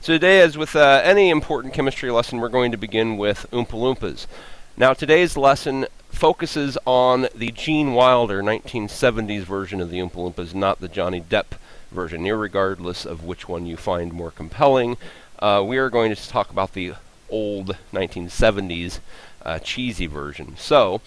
So today, as with any important chemistry lesson, we're going to begin with Oompa Loompas. Now today's lesson focuses on the Gene Wilder 1970s version of the Oompa Loompas, not the Johnny Depp version, irregardless of which one you find more compelling. We are going to talk about the old 1970s cheesy version. So,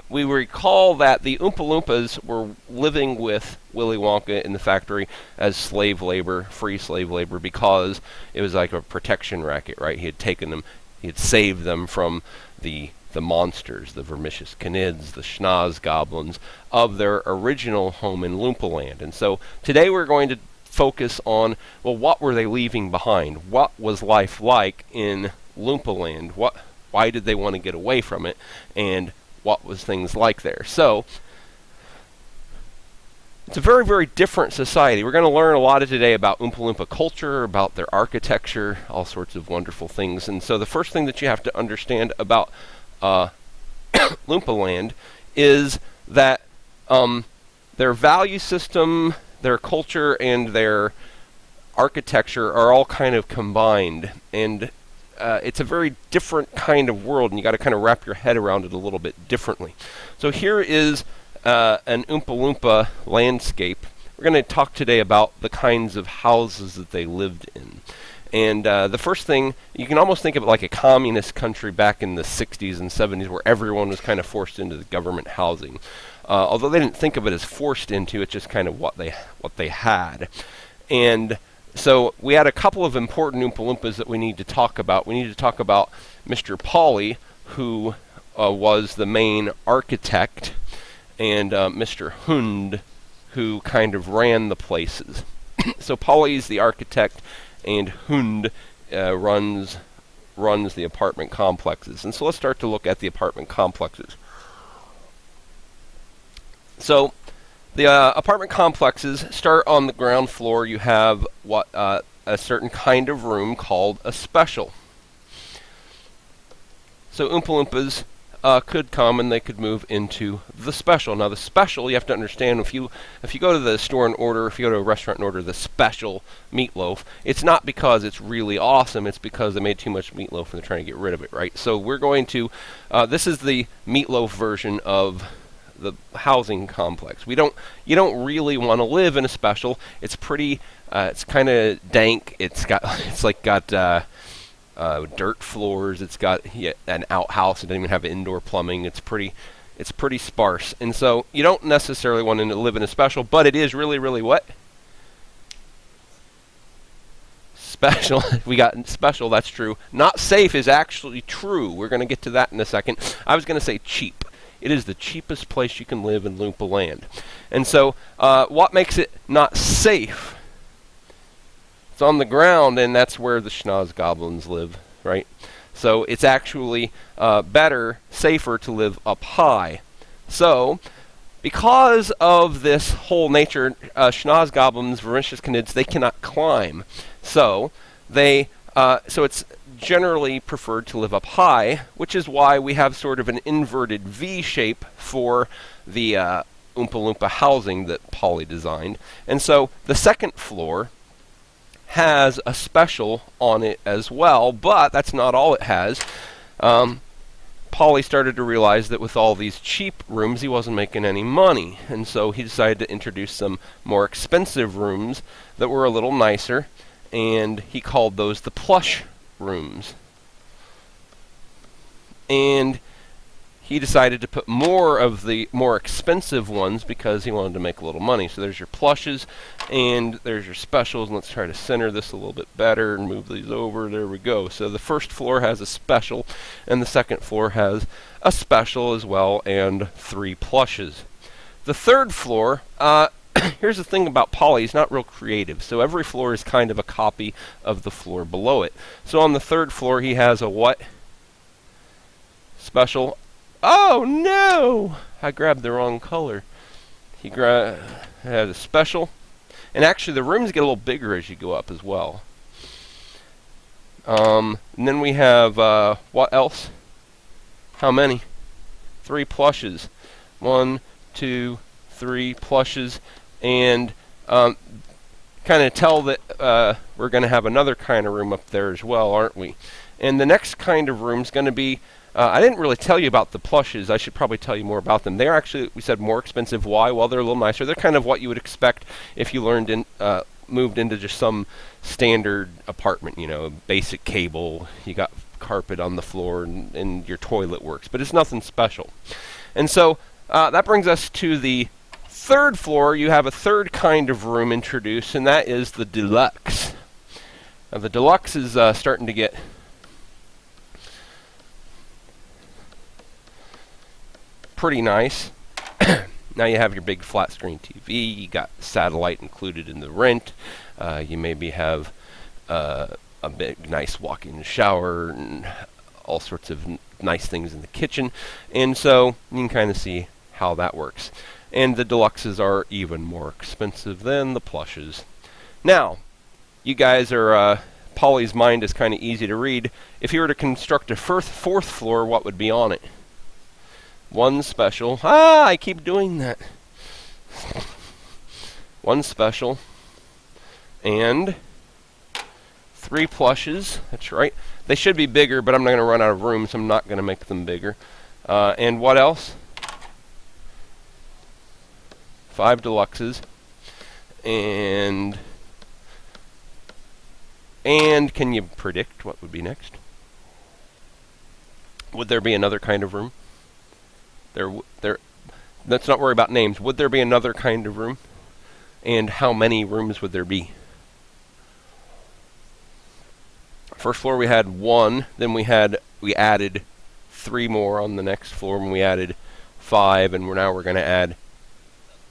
we recall that the Oompa Loompas were living with Willy Wonka in the factory as slave labor, free slave labor, because it was like a protection racket, right? He had taken them, he had saved them from the monsters, the vermicious canids, the schnoz goblins of their original home in Loompa Land. And so today we're going to focus on, well, what were they leaving behind? What was life like in Loompa Land? Why did they want to get away from it? And what was things like there? So, it's a very, very different society. We're going to learn a lot today about Oompa Loompa culture, about their architecture, all sorts of wonderful things. And so the first thing that you have to understand about Loompa Land is that their value system, their culture, and their architecture are all kind of combined. And it's a very different kind of world, and you got to kind of wrap your head around it a little bit differently. So here is an Oompa Loompa landscape. We're going to talk today about the kinds of houses that they lived in. And the first thing, you can almost think of it like a communist country back in the 60s and 70s where everyone was kind of forced into the government housing. Although they didn't think of it as forced into, it's just kind of what they had. And so we had a couple of important Oompa Loompas that we need to talk about. We need to talk about Mr. Paulie, who was the main architect, and Mr. Hund, who kind of ran the places. So Paulie's the architect, and Hund runs the apartment complexes. And so let's start to look at the apartment complexes. So the apartment complexes start on the ground floor. You have what a certain kind of room called a special. So Oompa Loompas could come and they could move into the special. Now the special, you have to understand, if you go to the store and order, if you go to a restaurant and order the special meatloaf, it's not because it's really awesome, it's because they made too much meatloaf and they're trying to get rid of it, right? So we're going to, this is the meatloaf version of the housing complex. You don't really want to live in a special. It's pretty, it's kind of dank. It's got dirt floors. It's got an outhouse. It doesn't even have indoor plumbing. It's pretty sparse. And so you don't necessarily want to live in a special, but it is really, really what? Special. We got special, that's true. Not safe is actually true. We're going to get to that in a second. I was going to say cheap. It is the cheapest place you can live in Loompa Land. And so, what makes it not safe? It's on the ground, and that's where the schnoz goblins live, right? So, it's actually better, safer to live up high. So, because of this whole nature, schnoz goblins, vermicious canids, they cannot climb. So, so it's generally preferred to live up high, which is why we have sort of an inverted V shape for the Oompa Loompa housing that Paulie designed. And so the second floor has a special on it as well, but that's not all it has. Paulie started to realize that with all these cheap rooms, he wasn't making any money, and so he decided to introduce some more expensive rooms that were a little nicer, and he called those the Plush Rooms. And he decided to put more of the more expensive ones because he wanted to make a little money. So there's your plushes and there's your specials. And let's try to center this a little bit better and move these over. There we go. So the first floor has a special and the second floor has a special as well and 3 plushes. The third floor, here's the thing about Paulie, he's not real creative. So every floor is kind of a copy of the floor below it. So on the third floor he has a what? Special. Oh no! I grabbed the wrong color. He has a special. And actually the rooms get a little bigger as you go up as well. And then we have, what else? How many? 3 plushes. 1, 2, 3 plushes. And kind of tell that we're going to have another kind of room up there as well, aren't we? And the next kind of room is going to be, I didn't really tell you about the plushes. I should probably tell you more about them. They're actually, we said, more expensive. Why? Well, they're a little nicer. They're kind of what you would expect if you moved into just some standard apartment, you know, basic cable, you got carpet on the floor, and your toilet works. But it's nothing special. And so that brings us to the third floor. You have a third kind of room introduced, and that is the deluxe. Now, the deluxe is starting to get pretty nice. Now you have your big flat screen TV, you got satellite included in the rent, you maybe have a big nice walk-in shower and all sorts of nice things in the kitchen, and so you can kind of see how that works. And the deluxes are even more expensive than the plushes. Now, you guys are, Paulie's mind is kind of easy to read. If you were to construct a fourth floor, what would be on it? One special. I keep doing that. One special. And 3 plushes. That's right. They should be bigger, but I'm not going to run out of room, so I'm not going to make them bigger. And what else? 5 deluxes. And can you predict what would be next? Would there be another kind of room? Let's not worry about names. Would there be another kind of room? And how many rooms would there be? First floor we had 1, then we added 3 more on the next floor, and we added 5, and now we're going to add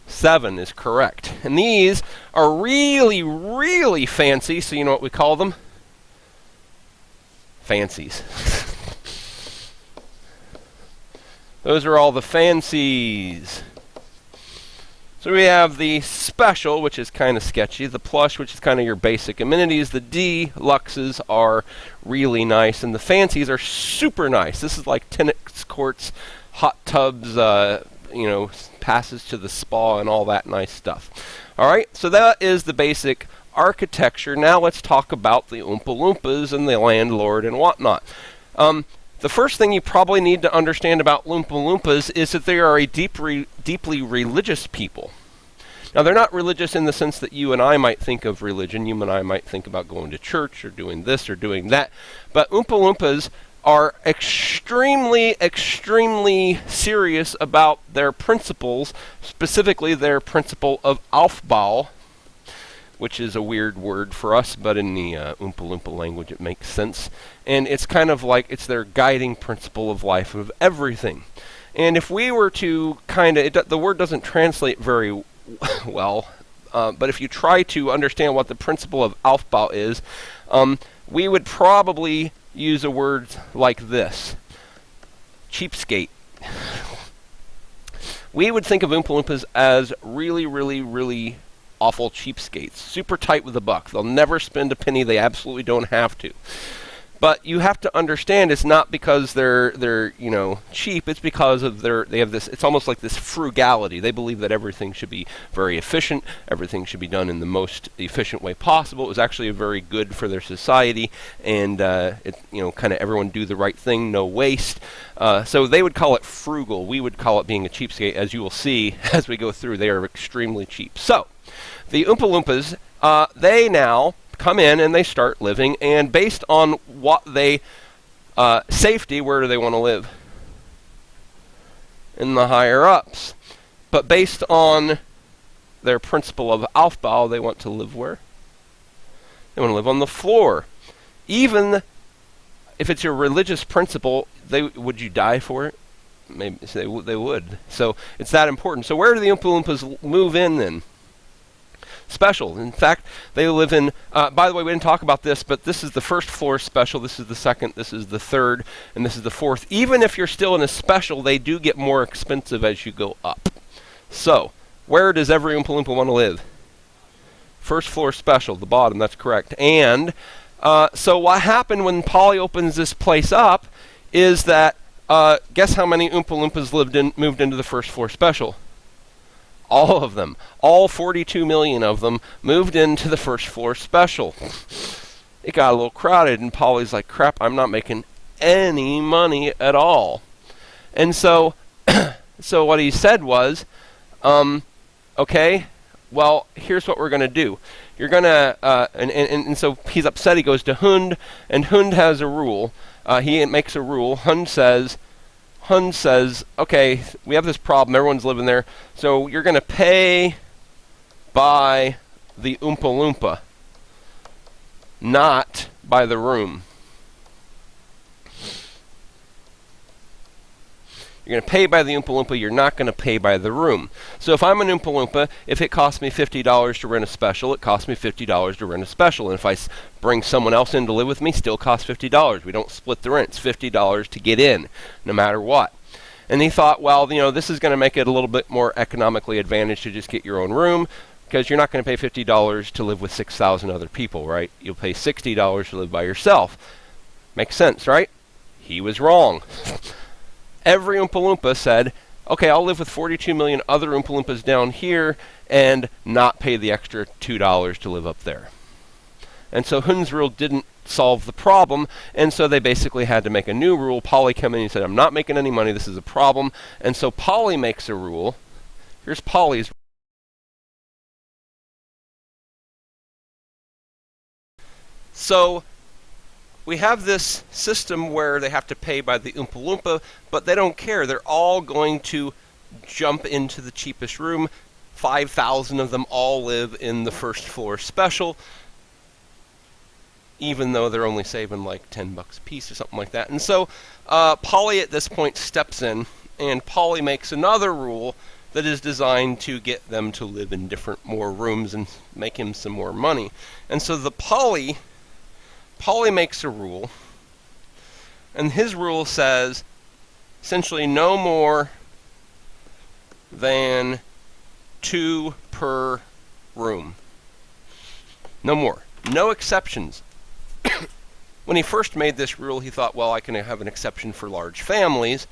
7 is correct. And these are really, really fancy, so you know what we call them? Fancies. Those are all the fancies. So we have the special, which is kind of sketchy, the plush, which is kind of your basic amenities, the deluxes are really nice, and the fancies are super nice. This is like tennis courts, hot tubs, you know, passes to the spa and all that nice stuff. Alright, so that is the basic architecture. Now let's talk about the Oompa Loompas and the landlord and whatnot. The first thing you probably need to understand about Oompa Loompas is that they are a deeply religious people. Now, they're not religious in the sense that you and I might think of religion. You and I might think about going to church or doing this or doing that. But Oompa Loompas are extremely, extremely serious about their principles, specifically their principle of Aufbau, which is a weird word for us, but in the Oompa Loompa language it makes sense. And it's kind of like it's their guiding principle of life, of everything. And if we were to kind of, the word doesn't translate very well, but if you try to understand what the principle of Aufbau is, we would probably use a word like this: cheapskate. We would think of Oompa Loompas as really, really, really awful cheapskates, super tight with the buck. They'll never spend a penny. They absolutely don't have to. But you have to understand it's not because they're you know, cheap. It's because of they have this. It's almost like this frugality. They believe that everything should be very efficient. Everything should be done in the most efficient way possible. It was actually very good for their society, and you know, kind of everyone do the right thing, no waste. So they would call it frugal. We would call it being a cheapskate, as you will see as we go through. They are extremely cheap. So the Oompa Loompas, they now come in and they start living, and based on what they safety, where do they want to live? In the higher ups. But based on their principle of Aufbau, they want to live where? They want to live on the floor. Even if it's your religious principle, would you die for it? Maybe they would. So it's that important. So where do the Oompa Loompas move in then? Special. In fact, they live in, by the way, we didn't talk about this, but this is the first floor special, this is the second, this is the third, and this is the fourth. Even if you're still in a special, they do get more expensive as you go up. So, where does every Oompa Loompa want to live? First floor special, the bottom, that's correct. And, so what happened when Paulie opens this place up is that, guess how many Oompa Loompas moved into the first floor special? All of them, all 42 million of them, moved into the first floor special. It got a little crowded, and Paulie's like, crap, I'm not making any money at all. And so, so what he said was, okay, well, here's what we're going to do. You're going to, and so he's upset. He goes to Hund, and Hund has a rule. He makes a rule. Hund says, okay, we have this problem. Everyone's living there. So you're going to pay by the Oompa Loompa, not by the room. You're going to pay by the Oompa Loompa. You're not going to pay by the room. So if I'm an Oompa Loompa, if it costs me $50 to rent a special, it costs me $50 to rent a special. And if I bring someone else in to live with me, still costs $50. We don't split the rent. It's $50 to get in, no matter what. And he thought, well, you know, this is going to make it a little bit more economically advantaged to just get your own room, because you're not going to pay $50 to live with 6,000 other people, right? You'll pay $60 to live by yourself. Makes sense, right? He was wrong. Every Oompa Loompa said, okay, I'll live with 42 million other Oompa Loompas down here and not pay the extra $2 to live up there. And so Hund's rule didn't solve the problem, and so they basically had to make a new rule. Paulie came in and he said, I'm not making any money, this is a problem. And so Paulie makes a rule. Here's Paulie's. So we have this system where they have to pay by the Oompa Loompa, but they don't care. They're all going to jump into the cheapest room. 5,000 of them all live in the first floor special, even though they're only saving like $10 a piece or something like that. And so Paulie at this point steps in, and Paulie makes another rule that is designed to get them to live in more rooms and make him some more money. And so the Paulie makes a rule, and his rule says essentially no more than 2 per room. No more. No exceptions. When he first made this rule, he thought, well, I can have an exception for large families,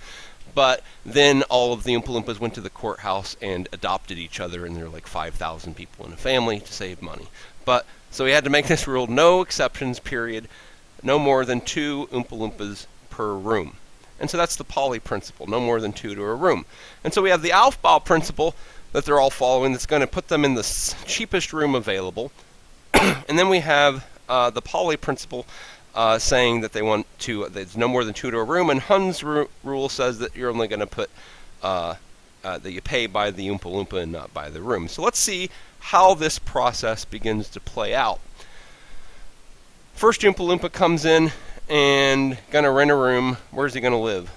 but then all of the Oompa Loompas went to the courthouse and adopted each other, and there are like 5,000 people in a family to save money. But so he had to make this rule, no exceptions, period, no more than 2 Oompa Loompas per room. And so that's the Paulie Principle, no more than 2 to a room. And so we have the Aufbau Principle that they're all following that's going to put them in the cheapest room available. And then we have the Paulie Principle saying that they want to, there's no more than 2 to a room, and Hund's rule says that you're only going to put, that you pay by the Oompa Loompa and not by the room. So let's see how this process begins to play out. First Oompa Loompa comes in and gonna rent a room. Where's he gonna live?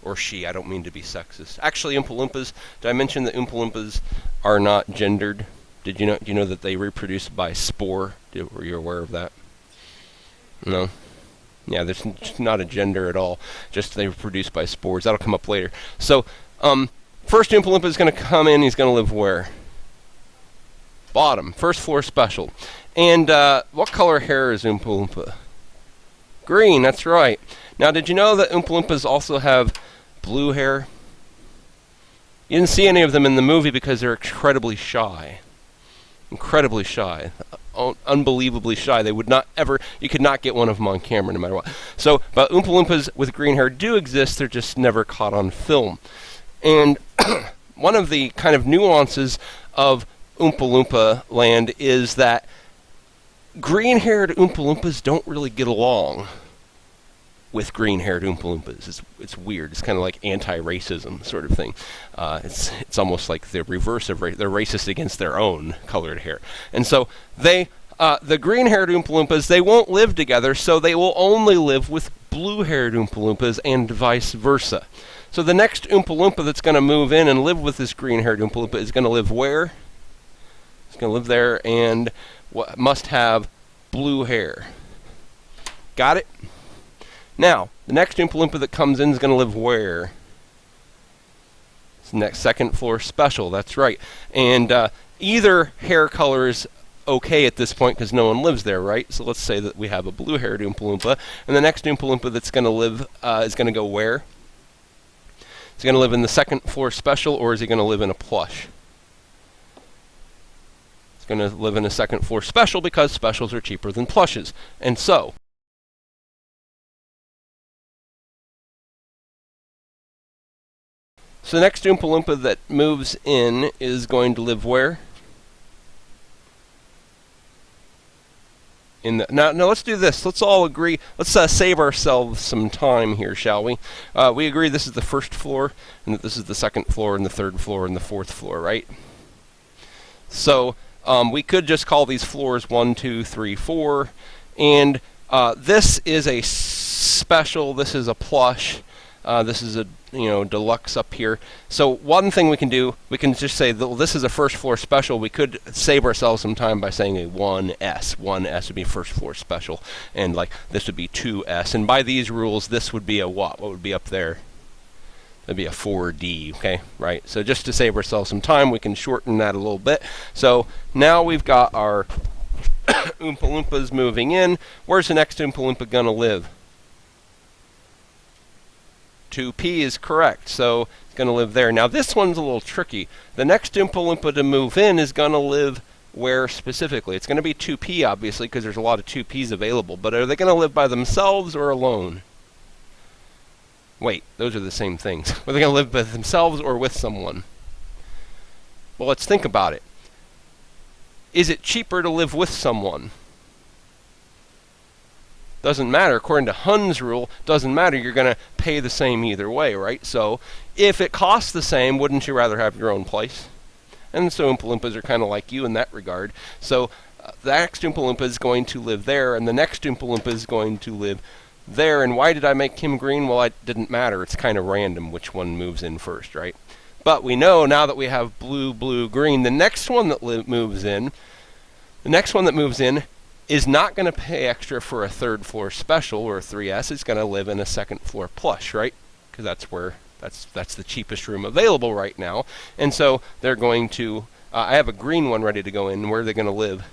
Or she, I don't mean to be sexist. Actually, Oompa Loompas, did I mention that Oompa Loompas are not gendered? Do you know that they reproduce by spore? Were you aware of that? No? Yeah, there's not a gender at all. Just they reproduce by spores. That'll come up later. So, first Oompa Loompa is going to come in. He's going to live where? Bottom. First floor special. And what color hair is Oompa Loompa? Green, that's right. Now, did you know that Oompa Loompas also have blue hair? You didn't see any of them in the movie because they're incredibly shy. Incredibly shy. Unbelievably shy. They would not ever, you could not get one of them on camera no matter what. So, but Oompa Loompas with green hair do exist, they're just never caught on film. And one of the kind of nuances of Oompa Loompa land is that green-haired Oompa Loompas don't really get along with green-haired Oompa Loompas. It's weird. It's kind of like anti-racism sort of thing. It's almost like the reverse of they're racist against their own colored hair. And so they, the green-haired Oompa Loompas, they won't live together, so they will only live with blue-haired Oompa Loompas and vice versa. So the next Oompa Loompa that's going to move in and live with this green-haired Oompa Loompa is going to live where? It's going to live there and must have blue hair. Got it? Now, the next Oompa Loompa that comes in is going to live where? It's the next second floor special, that's right. And either hair color is okay at this point because no one lives there, right? So let's say that we have a blue-haired Oompa Loompa, and the next Oompa Loompa that's going to live is going to go where? Is he going to live in the second floor special, or is he going to live in a plush? It's going to live in a second floor special because specials are cheaper than plushes. And so the next Oompa Loompa that moves in is going to live where? Now, let's do this. Let's all agree. Let's save ourselves some time here, shall we? We agree this is the first floor, and that this is the second floor, and the third floor, and the fourth floor, right? So we could just call these floors 1, 2, 3, 4, and this is a special. This is a plush. This is a deluxe up here. So one thing we can do, we can just say that this is a first floor special. We could save ourselves some time by saying a 1S. 1S would be first floor special, and like this would be 2S. And by these rules, this would be a what? What would be up there? That'd be a 4D, okay? Right, so just to save ourselves some time, we can shorten that a little bit. So now we've got our Oompa Loompas moving in. Where's the next Oompa Loompa gonna live? 2P is correct, so it's going to live there. Now this one's a little tricky. The next Oompa Loompa to move in is going to live where specifically? It's going to be 2P, obviously, because there's a lot of 2Ps available, but are they going to live by themselves or alone? Wait, those are the same things. Are they going to live by themselves or with someone? Well, let's think about it. Is it cheaper to live with someone? Doesn't matter. According to Hun's rule, doesn't matter. You're going to pay the same either way, right? So if it costs the same, wouldn't you rather have your own place? And so Oompa Loompas are kind of like you in that regard. So the next Oompa Loompa is going to live there, and the next Oompa Loompa is going to live there. And why did I make him green? Well, it didn't matter. It's kind of random which one moves in first, right? But we know now that we have blue, blue, green, the next one that moves in is not going to pay extra for a third floor special or a 3S. It's going to live in a second floor plush, right? Because that's the cheapest room available right now. And so they're going to, I have a green one ready to go in. Where are they going to live?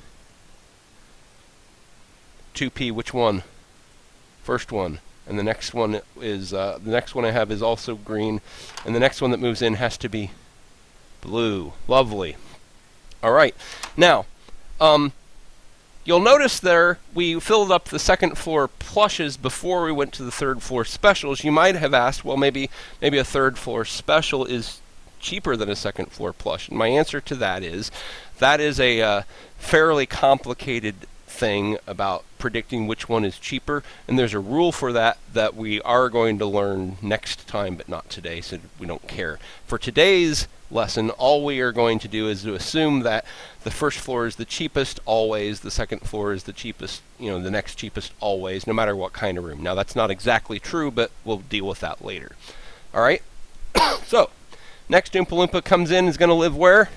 2P, which one? First one. And the next one is, the next one I have is also green. And the next one that moves in has to be blue. Lovely. All right. Now, you'll notice there we filled up the second floor plushes before we went to the third floor specials. You might have asked, well, maybe a third floor special is cheaper than a second floor plush. And my answer to that is a fairly complicated thing about predicting which one is cheaper, and there's a rule for that we are going to learn next time, but not today, so we don't care. For today's lesson, all we are going to do is to assume that the first floor is the cheapest always, the second floor is the cheapest, the next cheapest always, no matter what kind of room. Now that's not exactly true, but we'll deal with that later. All right? So, next Oompa Loompa comes in is going to live where?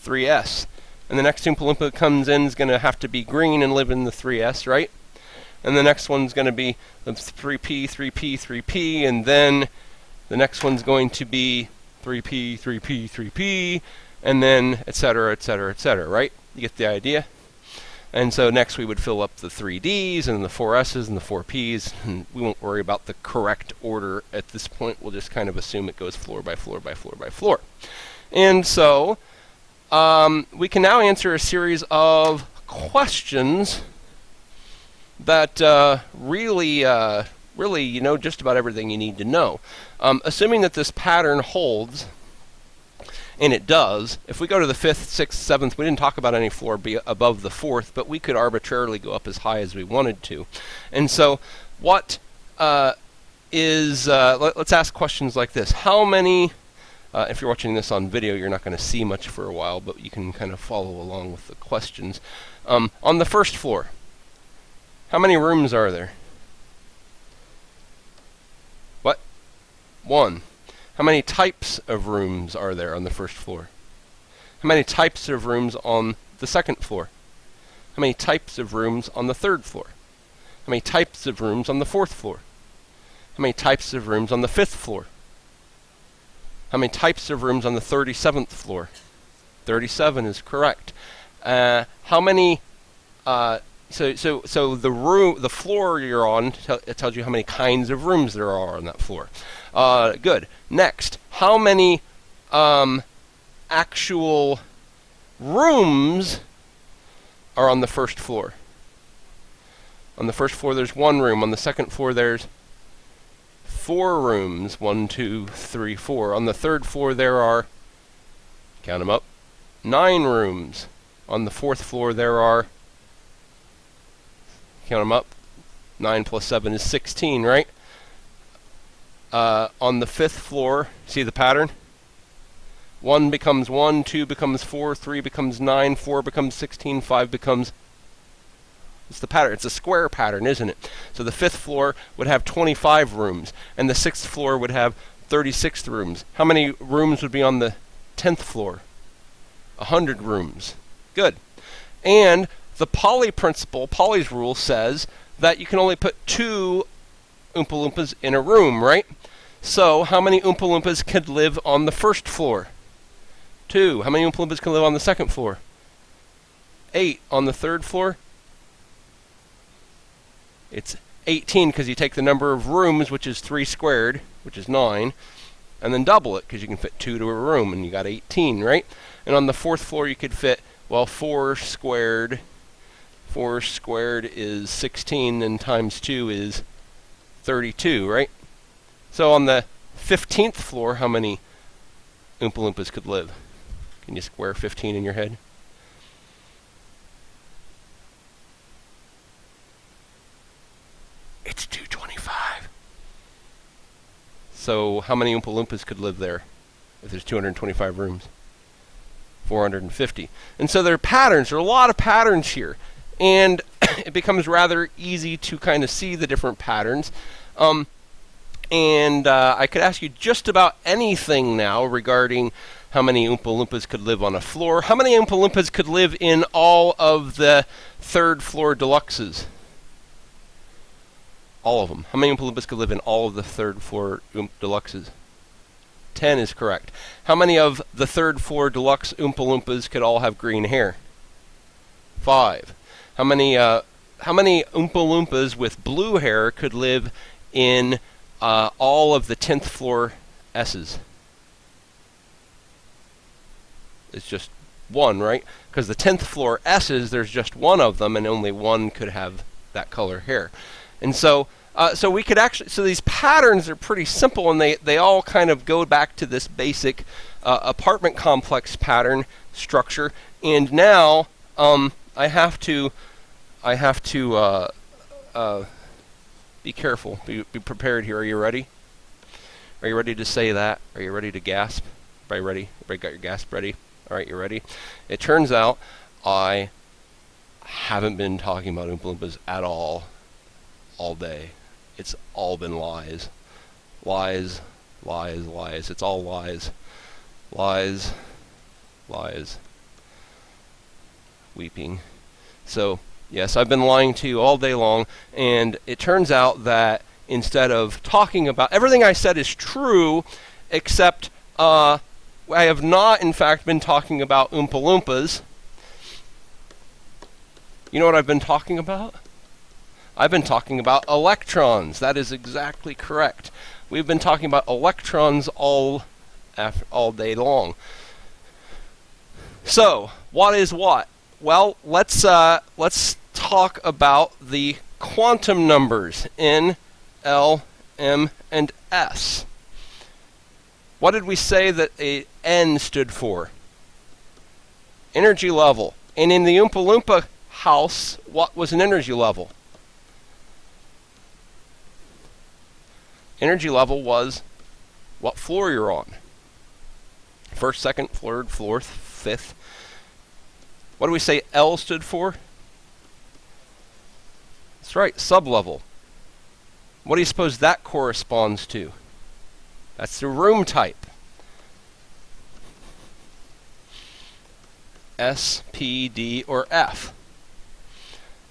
3S. And the next Oompa Loompa that comes in is going to have to be green and live in the 3S, right? And the next one's going to be the 3P, 3P, 3P, and then the next one's going to be 3P, 3P, 3P, and then et cetera, right? You get the idea? And so next we would fill up the 3Ds and the 4Ss and the 4Ps, and we won't worry about the correct order at this point. We'll just kind of assume it goes floor by floor by floor by floor. And so we can now answer a series of questions that really you know just about everything you need to know. Assuming that this pattern holds, and it does, if we go to the 5th, 6th, 7th, we didn't talk about any floor above the 4th, but we could arbitrarily go up as high as we wanted to. And so what let's ask questions like this. How many, if you're watching this on video, you're not going to see much for a while, but you can kind of follow along with the questions. On the first floor, how many rooms are there? What? 1. How many types of rooms are there on the first floor? How many types of rooms on the second floor? How many types of rooms on the third floor? How many types of rooms on the fourth floor? How many types of rooms on the 5th floor? How many types of rooms on the 37th floor? 37 is correct. How many? So the floor you're on it tells you how many kinds of rooms there are on that floor. Good. Next, how many actual rooms are on the first floor. On the first floor there's 1 room. On the second floor there's 4 rooms. 1, 2, 3, 4. On the third floor there are, count them up, 9 rooms. On the fourth floor there are, count them up, 9 plus 7 is 16, right? On the fifth floor, see the pattern? 1 becomes 1, 2 becomes 4, 3 becomes 9, 4 becomes 16, 5 becomes... It's the pattern. It's a square pattern, isn't it? So the 5th floor would have 25 rooms, and the 6th floor would have 36 rooms. How many rooms would be on the 10th floor? 100 rooms. Good. And the Paulie Principle, Paulie's rule, says that you can only put 2 Oompa Loompas in a room, right? So how many Oompa Loompas could live on the first floor? 2. How many Oompa Loompas can live on the second floor? 8. On the third floor? It's 18 because you take the number of rooms, which is 3 squared, which is 9, and then double it because you can fit 2 to a room, and you got 18, right? And on the fourth floor you could fit, well, 4 squared. 4 squared is 16, and times 2 is 32, right? So on the 15th floor, how many Oompa Loompas could live? Can you square 15 in your head? It's 225. So how many Oompa Loompas could live there if there's 225 rooms? 450. And so there are patterns. There are a lot of patterns here. And it becomes rather easy to kind of see the different patterns. I could ask you just about anything now regarding how many Oompa Loompas could live on a floor. How many Oompa Loompas could live in all of the third floor deluxes? All of them. How many Oompa Loompas could live in all of the third floor deluxes? 10 is correct. How many of the third floor deluxe Oompa Loompas could all have green hair? 5. How many Oompa Loompas with blue hair could live in all of the 10th floor S's? It's just 1, right? Because the 10th floor S's, there's just 1 of them, and only 1 could have that color hair. And so we could actually, so these patterns are pretty simple, and they all kind of go back to this basic apartment complex pattern structure. And now I have to be careful, be prepared here. Are you ready? Are you ready to say that? Are you ready to gasp? Everybody ready? Everybody got your gasp ready? All right, you ready? It turns out I haven't been talking about Oompa Loompas at all day. It's all been lies. Lies, lies, lies. It's all lies. Lies, lies. Weeping. So, yes, I've been lying to you all day long, and it turns out that instead of talking about... Everything I said is true, except I have not, in fact, been talking about Oompa Loompas. You know what I've been talking about? I've been talking about electrons. That is exactly correct. We've been talking about electrons all day long. So, what is what? Well, let's talk about the quantum numbers N, L, M, and S. What did we say that a N stood for? Energy level. And in the Oompa Loompa house, what was an energy level? Energy level was what floor you're on. First, second, third, fourth, fifth. What do we say L stood for? That's right, sublevel. What do you suppose that corresponds to? That's the room type. S, P, D, or F.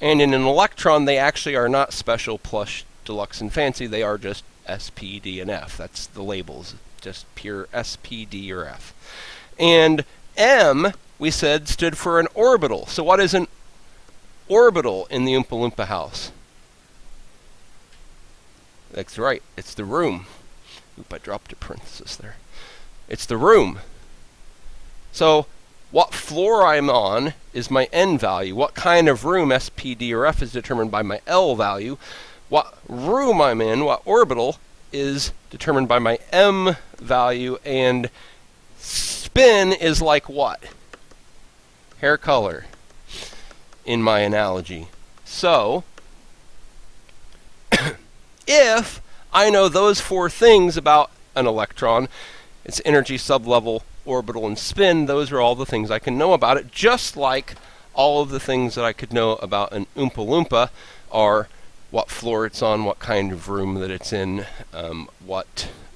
And in an electron, they actually are not special, plush, deluxe, and fancy. They are just S, P, D, and F. That's the labels. Just pure S, P, D, or F. And M, we said, stood for an orbital. So what is an orbital in the Oompa Loompa house? That's right. It's the room. Oop, I dropped a parenthesis there. It's the room. So what floor I'm on is my N value. What kind of room, S, P, D, or F, is determined by my L value. What room I'm in, what orbital, is determined by my M value. And spin is like what? Hair color in my analogy. So if I know those four things about an electron, its energy, sublevel, orbital, and spin, those are all the things I can know about it, just like all of the things that I could know about an Oompa Loompa are what floor it's on, what kind of room that it's in,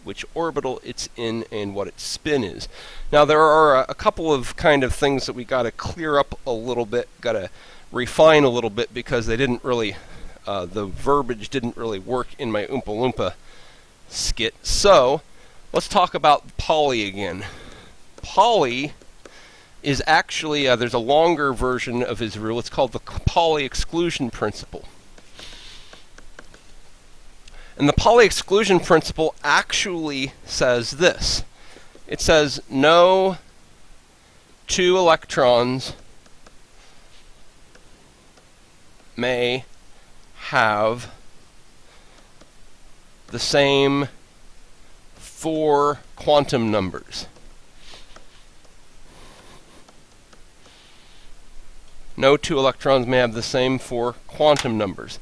which orbital it's in, and what its spin is. Now there are a couple of kind of things that we got to clear up a little bit, got to refine a little bit, because they didn't really, the verbiage didn't really work in my Oompa Loompa skit. So let's talk about Paulie again. Paulie is actually, there's a longer version of his rule. It's called the Paulie exclusion principle. And the Paulie exclusion principle actually says this. It says no two electrons may have the same four quantum numbers. No two electrons may have the same four quantum numbers.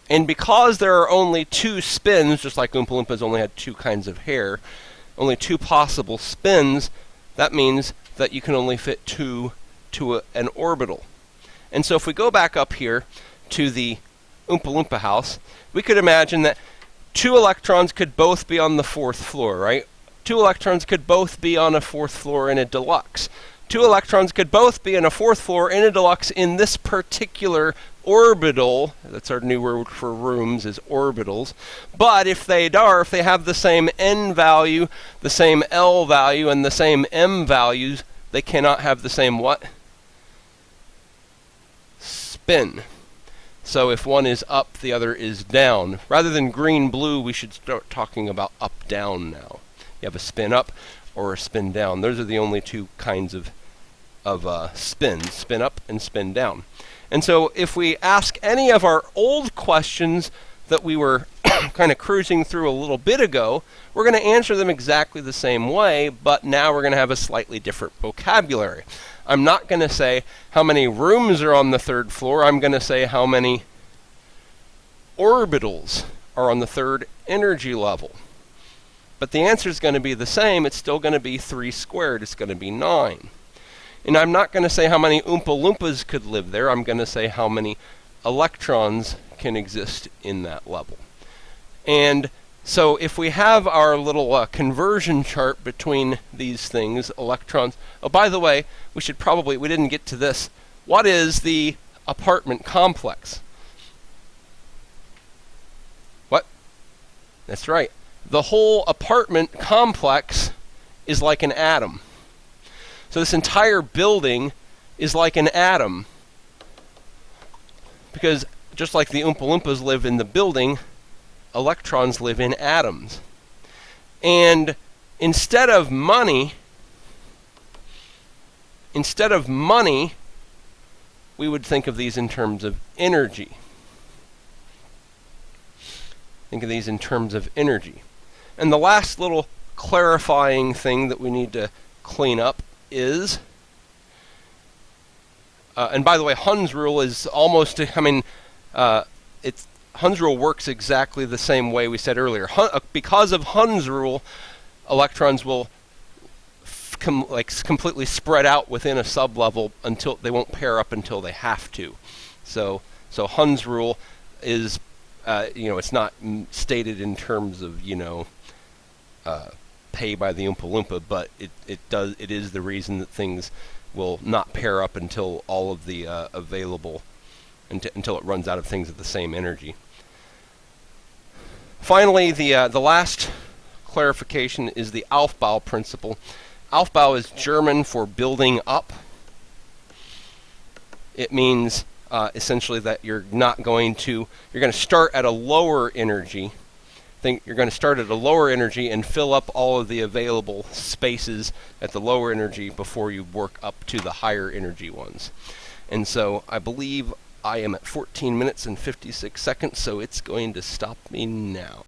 And because there are only two spins, just like Oompa Loompas only had two kinds of hair, only two possible spins, that means that you can only fit two to an orbital. And so if we go back up here to the Oompa Loompa house, we could imagine that two electrons could both be on the fourth floor, right? Two electrons could both be on a fourth floor in a deluxe. Two electrons could both be in a fourth floor in a deluxe in this particular orbital. That's our new word for rooms, is orbitals. But if they have the same N value, the same L value, and the same M values, they cannot have the same what? Spin. So if one is up, the other is down. Rather than green-blue, we should start talking about up-down now. You have a spin up or a spin down. Those are the only two kinds of spins, spin up and spin down. And so if we ask any of our old questions that we were kind of cruising through a little bit ago, we're going to answer them exactly the same way, but now we're going to have a slightly different vocabulary. I'm not going to say how many rooms are on the third floor. I'm going to say how many orbitals are on the third energy level. But the answer is going to be the same. It's still going to be 3 squared. It's going to be 9. And I'm not going to say how many Oompa Loompas could live there. I'm going to say how many electrons can exist in that level. And so if we have our little conversion chart between these things, electrons. Oh, by the way, we didn't get to this. What is the apartment complex? What? That's right. The whole apartment complex is like an atom. So this entire building is like an atom. Because just like the Oompa Loompas live in the building, electrons live in atoms. And instead of money, we would think of these in terms of energy. Think of these in terms of energy. And the last little clarifying thing that we need to clean up is, and by the way, Hund's rule is almost, Hund's rule works exactly the same way we said earlier. Because of Hund's rule, electrons will completely spread out within a sublevel until they won't pair up until they have to. So Hund's rule is, it's not stated in terms of, pay by the Oompa Loompa, but it is the reason that things will not pair up until all of the available, until it runs out of things at the same energy. Finally, the last clarification is the Aufbau Principle. Aufbau is German for building up. It means essentially that you're going to start at a lower energy, you're going to start at a lower energy and fill up all of the available spaces at the lower energy before you work up to the higher energy ones. And so I believe I am at 14 minutes and 56 seconds, so it's going to stop me now.